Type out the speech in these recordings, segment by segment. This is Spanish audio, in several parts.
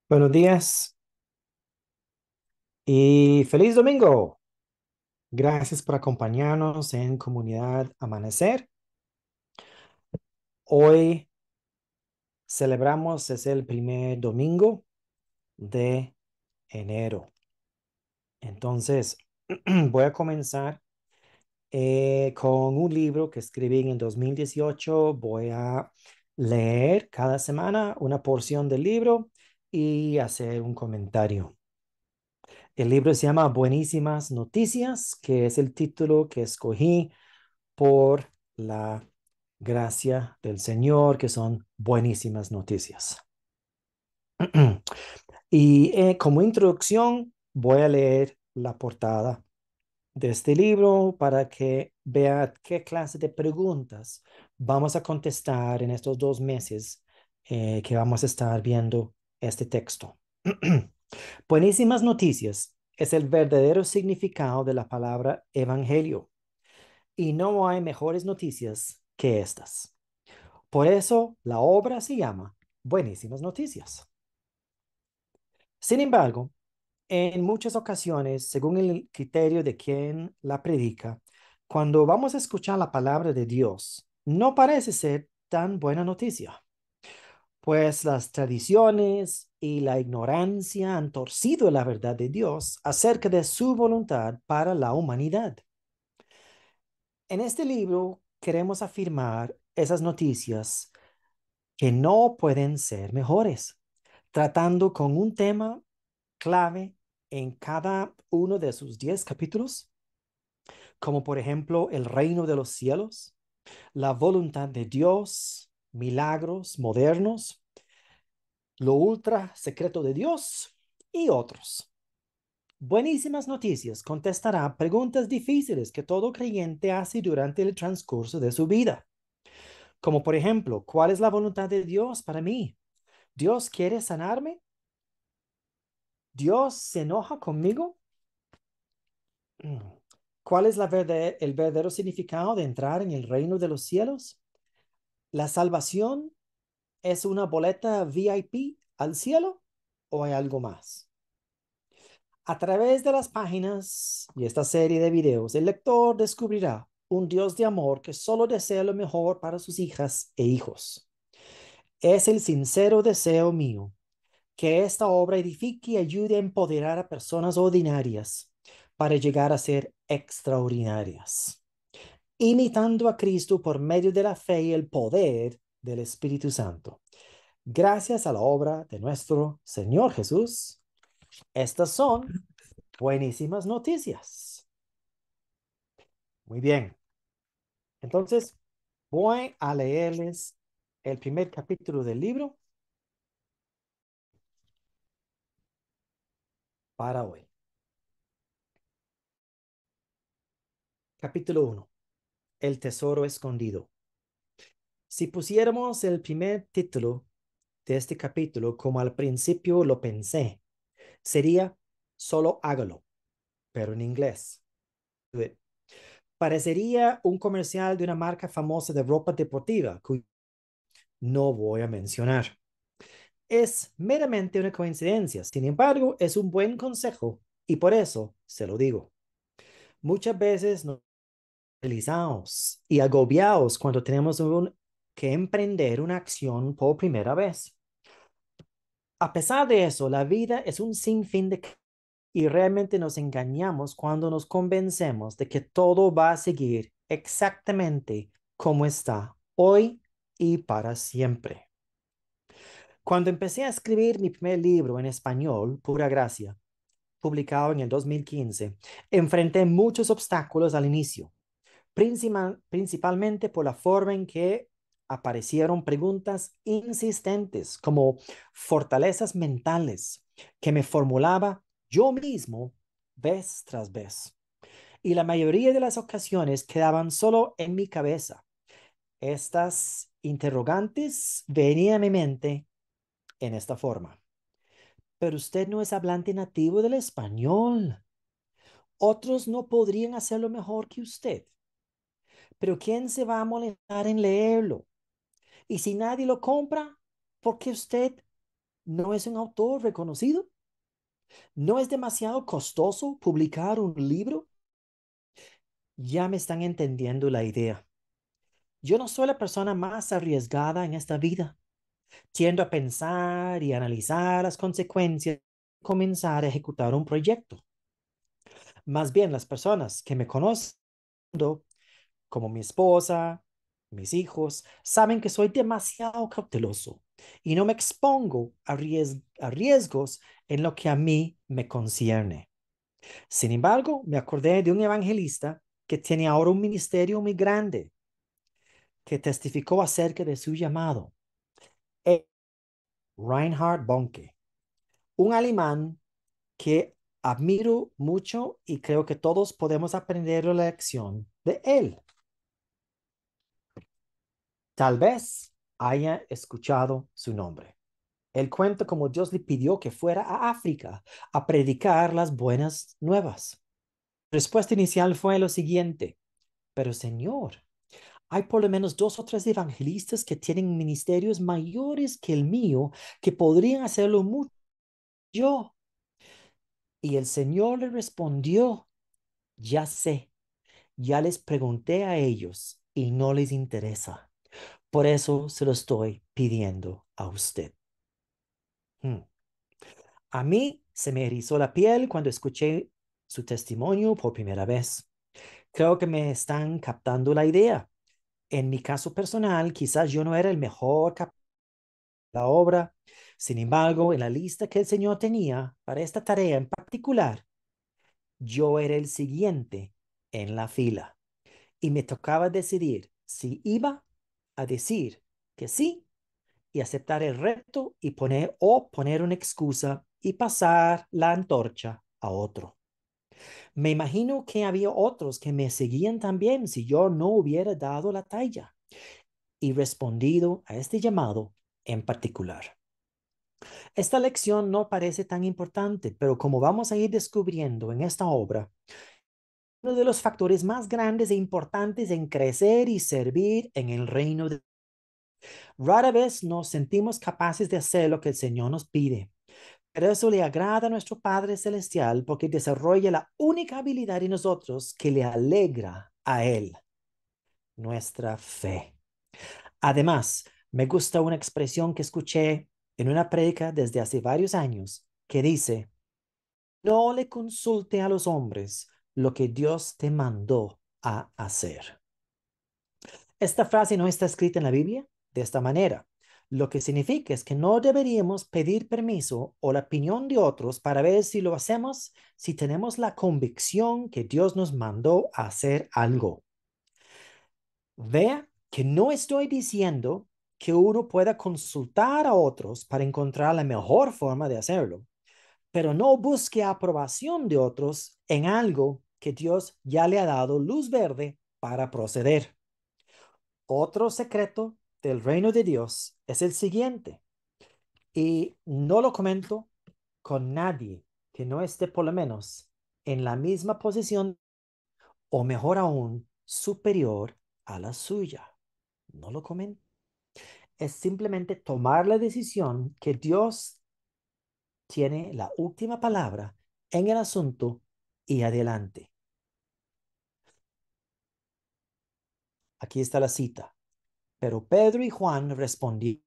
Buenos días y feliz domingo. Gracias por acompañarnos en Comunidad Amanecer. Hoy celebramos, es el primer domingo de enero. Entonces, voy a comenzar con un libro que escribí en el 2018. Voy a leer cada semana una porción del libro y hacer un comentario. El libro se llama Buenísimas Noticias, que es el título que escogí por la gracia del Señor, que son buenísimas noticias. Y como introducción, voy a leer la portada de este libro para que vea qué clase de preguntas vamos a contestar en estos 2 meses que vamos a estar viendo este texto. Buenísimas noticias es el verdadero significado de la palabra evangelio y no hay mejores noticias que estas. Por eso la obra se llama Buenísimas Noticias. Sin embargo, en muchas ocasiones, según el criterio de quien la predica, cuando vamos a escuchar la palabra de Dios, no parece ser tan buena noticia, pues las tradiciones y la ignorancia han torcido la verdad de Dios acerca de su voluntad para la humanidad. En este libro queremos afirmar esas noticias que no pueden ser mejores, tratando con un tema clave en cada uno de sus 10 capítulos, como por ejemplo el reino de los cielos, la voluntad de Dios, milagros modernos, lo ultra secreto de Dios y otros. Buenísimas noticias contestará preguntas difíciles que todo creyente hace durante el transcurso de su vida, como por ejemplo, ¿cuál es la voluntad de Dios para mí? ¿Dios quiere sanarme? ¿Dios se enoja conmigo? ¿Cuál es el verdadero significado de entrar en el reino de los cielos? ¿La salvación es una boleta VIP al cielo o hay algo más? A través de las páginas y esta serie de videos, el lector descubrirá un Dios de amor que solo desea lo mejor para sus hijas e hijos. Es el sincero deseo mío que esta obra edifique y ayude a empoderar a personas ordinarias para llegar a ser extraordinarias, imitando a Cristo por medio de la fe y el poder del Espíritu Santo. Gracias a la obra de nuestro Señor Jesús, estas son buenísimas noticias. Muy bien, entonces voy a leerles el primer capítulo del libro para hoy. Capítulo 1. El tesoro escondido. Si pusiéramos el primer título de este capítulo como al principio lo pensé, sería solo hágalo, pero en inglés. Parecería un comercial de una marca famosa de ropa deportiva, que no voy a mencionar. Es meramente una coincidencia, sin embargo, es un buen consejo y por eso se lo digo. Muchas veces nos realizamos y agobiados cuando tenemos que emprender una acción por primera vez. A pesar de eso, la vida es un sinfín de y realmente nos engañamos cuando nos convencemos de que todo va a seguir exactamente como está hoy y para siempre. Cuando empecé a escribir mi primer libro en español, Pura Gracia, publicado en el 2015, enfrenté muchos obstáculos al inicio, principalmente por la forma en que aparecieron preguntas insistentes como fortalezas mentales que me formulaba yo mismo vez tras vez. Y la mayoría de las ocasiones quedaban solo en mi cabeza. Estas interrogantes venían a mi mente en esta forma. Pero usted no es hablante nativo del español. Otros no podrían hacerlo mejor que usted. Pero ¿quién se va a molestar en leerlo? Y si nadie lo compra, ¿por qué usted? ¿No es un autor reconocido? ¿No es demasiado costoso publicar un libro? Ya me están entendiendo la idea. Yo no soy la persona más arriesgada en esta vida. Tiendo a pensar y analizar las consecuencias de comenzar a ejecutar un proyecto. Más bien las personas que me conocen, como mi esposa, mis hijos, saben que soy demasiado cauteloso y no me expongo a riesgos en lo que a mí me concierne. Sin embargo, me acordé de un evangelista que tiene ahora un ministerio muy grande, que testificó acerca de su llamado. Reinhard Bonke, un alemán que admiro mucho y creo que todos podemos aprender la lección de él. Tal vez haya escuchado su nombre. Él cuenta cómo Dios le pidió que fuera a África a predicar las buenas nuevas. La respuesta inicial fue lo siguiente: pero Señor, hay por lo menos dos o tres evangelistas que tienen ministerios mayores que el mío que podrían hacerlo mucho yo. Y el Señor le respondió: ya sé, ya les pregunté a ellos y no les interesa. Por eso se lo estoy pidiendo a usted. Hmm. A mí se me erizó la piel cuando escuché su testimonio por primera vez. Creo que me están captando la idea. En mi caso personal, quizás yo no era el mejor de la obra. Sin embargo, en la lista que el Señor tenía para esta tarea en particular, yo era el siguiente en la fila y me tocaba decidir si iba a decir que sí y aceptar el reto y poner una excusa y pasar la antorcha a otro. Me imagino que había otros que me seguían también si yo no hubiera dado la talla y respondido a este llamado en particular. Esta lección no parece tan importante, pero como vamos a ir descubriendo en esta obra, uno de los factores más grandes e importantes en crecer y servir en el reino de rara vez nos sentimos capaces de hacer lo que el Señor nos pide, pero eso le agrada a nuestro Padre Celestial porque desarrolla la única habilidad en nosotros que le alegra a Él, nuestra fe. Además, me gusta una expresión que escuché en una prédica desde hace varios años que dice: no le consulte a los hombres lo que Dios te mandó a hacer. Esta frase no está escrita en la Biblia de esta manera. Lo que significa es que no deberíamos pedir permiso o la opinión de otros para ver si lo hacemos, si tenemos la convicción que Dios nos mandó a hacer algo. Vea que no estoy diciendo que uno pueda consultar a otros para encontrar la mejor forma de hacerlo, pero no busque aprobación de otros en algo que Dios ya le ha dado luz verde para proceder. Otro secreto del reino de Dios es el siguiente, y no lo comento con nadie que no esté por lo menos en la misma posición o mejor aún, superior a la suya. No lo comento. Es simplemente tomar la decisión que Dios tiene la última palabra en el asunto y adelante. Aquí está la cita. Pero Pedro y Juan respondieron: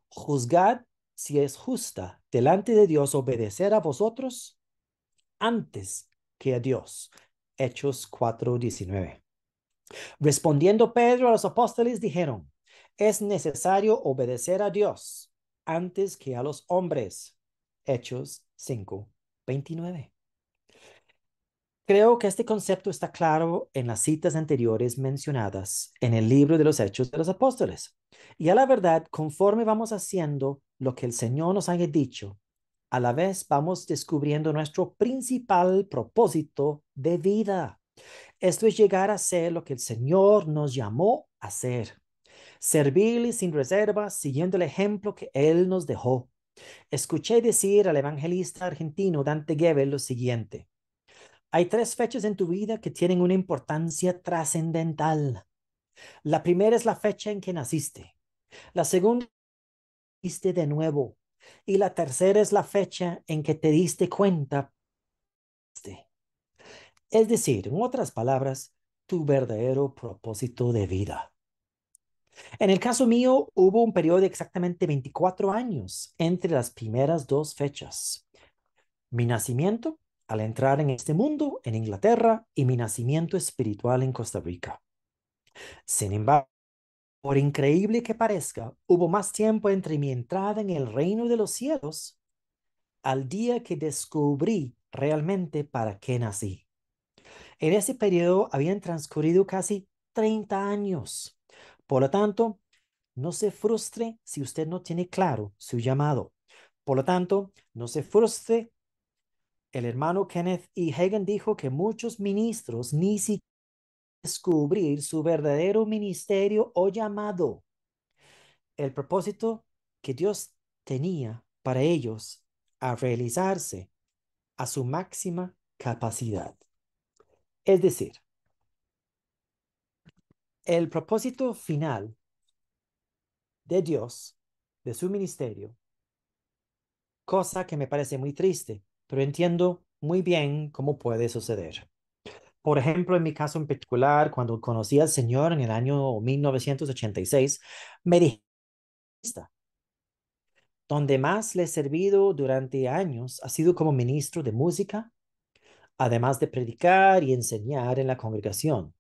juzgad si es justa delante de Dios obedecer a vosotros antes que a Dios. Hechos 4:19. Respondiendo Pedro a los apóstoles dijeron: es necesario obedecer a Dios antes que a los hombres. Hechos 5:29. Creo que este concepto está claro en las citas anteriores mencionadas en el libro de los Hechos de los Apóstoles. Y a la verdad, conforme vamos haciendo lo que el Señor nos haya dicho, a la vez vamos descubriendo nuestro principal propósito de vida. Esto es llegar a ser lo que el Señor nos llamó a ser. Servirle sin reservas, siguiendo el ejemplo que Él nos dejó. Escuché decir al evangelista argentino Dante Gebel lo siguiente: hay tres fechas en tu vida que tienen una importancia trascendental. La primera es la fecha en que naciste. La segunda de nuevo. Y la tercera es la fecha en que te diste cuenta. Es decir, en otras palabras, tu verdadero propósito de vida. En el caso mío, hubo un periodo de exactamente 24 años entre las primeras dos fechas. Mi nacimiento al entrar en este mundo en Inglaterra y mi nacimiento espiritual en Costa Rica. Sin embargo, por increíble que parezca, hubo más tiempo entre mi entrada en el reino de los cielos al día que descubrí realmente para qué nací. En ese periodo habían transcurrido casi 30 años. Por lo tanto, no se frustre si usted no tiene claro su llamado. Por lo tanto, no se frustre. El hermano Kenneth E. Hagin dijo que muchos ministros ni siquiera descubrir su verdadero ministerio o llamado, el propósito que Dios tenía para ellos a realizarse a su máxima capacidad. Es decir, el propósito final de Dios, de su ministerio, cosa que me parece muy triste, pero entiendo muy bien cómo puede suceder. Por ejemplo, en mi caso en particular, cuando conocí al Señor en el año 1986, me dije, donde más le he servido durante años ha sido como ministro de música, además de predicar y enseñar en la congregación.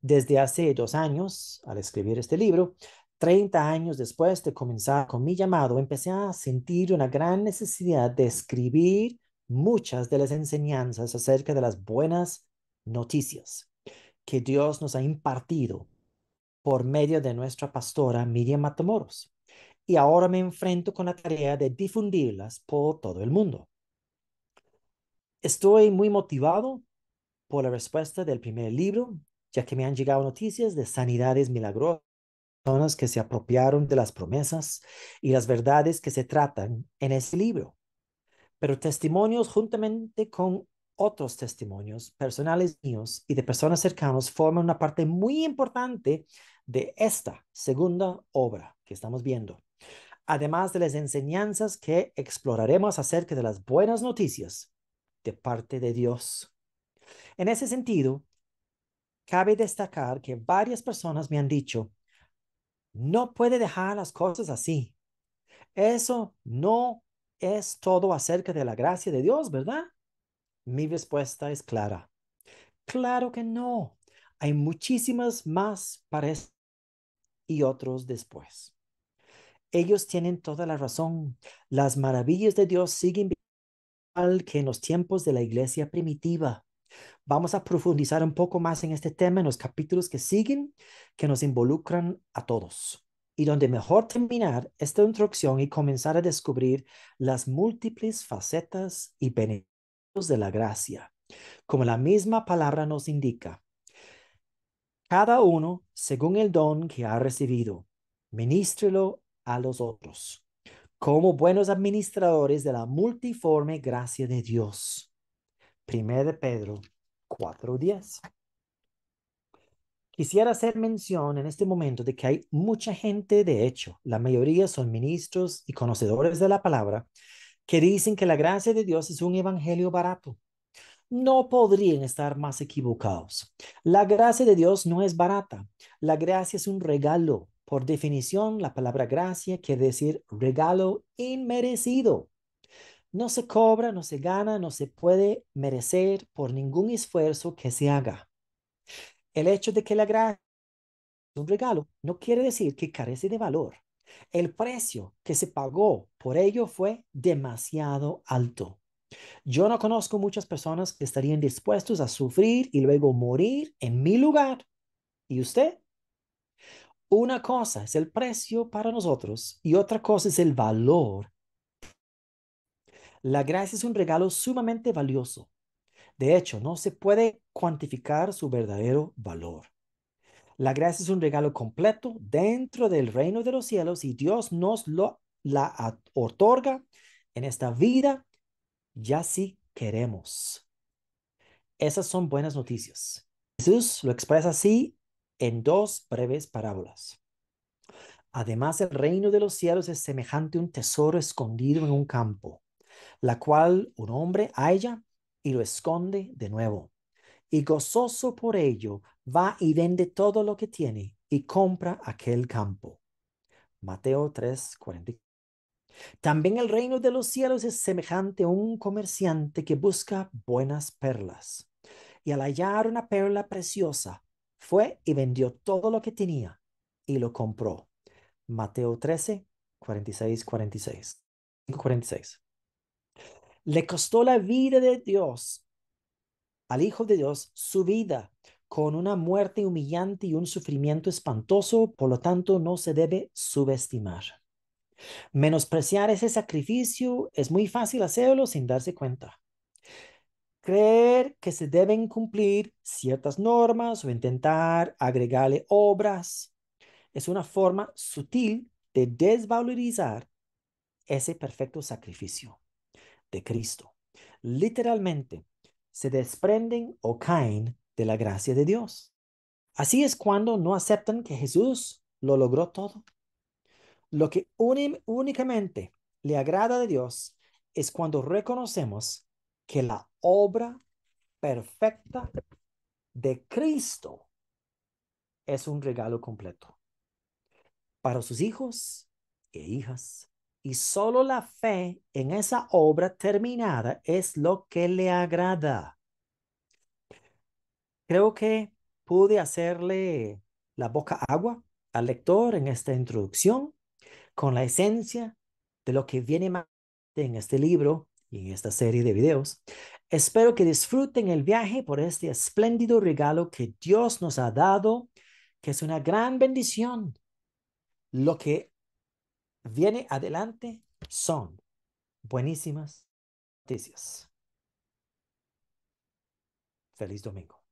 Desde hace 2 años, al escribir este libro, 30 años después de comenzar con mi llamado, empecé a sentir una gran necesidad de escribir muchas de las enseñanzas acerca de las buenas noticias que Dios nos ha impartido por medio de nuestra pastora Miriam Matamoros. Y ahora me enfrento con la tarea de difundirlas por todo el mundo. Estoy muy motivado por la respuesta del primer libro, ya que me han llegado noticias de sanidades milagrosas, personas que se apropiaron de las promesas y las verdades que se tratan en ese libro. Pero testimonios juntamente con otros testimonios personales míos y de personas cercanas forman una parte muy importante de esta segunda obra que estamos viendo. Además de las enseñanzas que exploraremos acerca de las buenas noticias de parte de Dios. En ese sentido, cabe destacar que varias personas me han dicho, no puede dejar las cosas así. Eso no es todo acerca de la gracia de Dios, ¿verdad? Mi respuesta es clara. Claro que no. Hay muchísimas más para eso y otros después. Ellos tienen toda la razón. Las maravillas de Dios siguen igual que en los tiempos de la iglesia primitiva. Vamos a profundizar un poco más en este tema en los capítulos que siguen, que nos involucran a todos. Y donde mejor terminar esta introducción y comenzar a descubrir las múltiples facetas y beneficios de la gracia. Como la misma palabra nos indica, cada uno según el don que ha recibido, ministrelo a los otros, como buenos administradores de la multiforme gracia de Dios. 1 Pedro 4:10. Quisiera hacer mención en este momento de que hay mucha gente, de hecho, la mayoría son ministros y conocedores de la palabra, que dicen que la gracia de Dios es un evangelio barato. No podrían estar más equivocados. La gracia de Dios no es barata. La gracia es un regalo. Por definición, la palabra gracia quiere decir regalo inmerecido. No se cobra, no se gana, no se puede merecer por ningún esfuerzo que se haga. El hecho de que la gracia es un regalo no quiere decir que carece de valor. El precio que se pagó por ello fue demasiado alto. Yo no conozco muchas personas que estarían dispuestos a sufrir y luego morir en mi lugar. ¿Y usted? Una cosa es el precio para nosotros y otra cosa es el valor. La gracia es un regalo sumamente valioso. De hecho, no se puede cuantificar su verdadero valor. La gracia es un regalo completo dentro del reino de los cielos y Dios nos la otorga en esta vida, ya si queremos. Esas son buenas noticias. Jesús lo expresa así en dos breves parábolas. Además, el reino de los cielos es semejante a un tesoro escondido en un campo, la cual un hombre halla y lo esconde de nuevo. Y gozoso por ello, va y vende todo lo que tiene y compra aquel campo. Mateo 3:40. También el reino de los cielos es semejante a un comerciante que busca buenas perlas. Y al hallar una perla preciosa, fue y vendió todo lo que tenía y lo compró. Mateo 13:46. 46. Le costó la vida de Dios, al Hijo de Dios, su vida, con una muerte humillante y un sufrimiento espantoso, por lo tanto no se debe subestimar. Menospreciar ese sacrificio es muy fácil hacerlo sin darse cuenta. Creer que se deben cumplir ciertas normas o intentar agregarle obras es una forma sutil de desvalorizar ese perfecto sacrificio de Cristo. Literalmente, se desprenden o caen de la gracia de Dios. Así es cuando no aceptan que Jesús lo logró todo. Lo que únicamente le agrada de Dios es cuando reconocemos que la obra perfecta de Cristo es un regalo completo para sus hijos e hijas. Y solo la fe en esa obra terminada es lo que le agrada. Creo que pude hacerle la boca agua al lector en esta introducción con la esencia de lo que viene más en este libro y en esta serie de videos. Espero que disfruten el viaje por este espléndido regalo que Dios nos ha dado, que es una gran bendición. Lo que viene adelante son buenísimas noticias. Feliz domingo.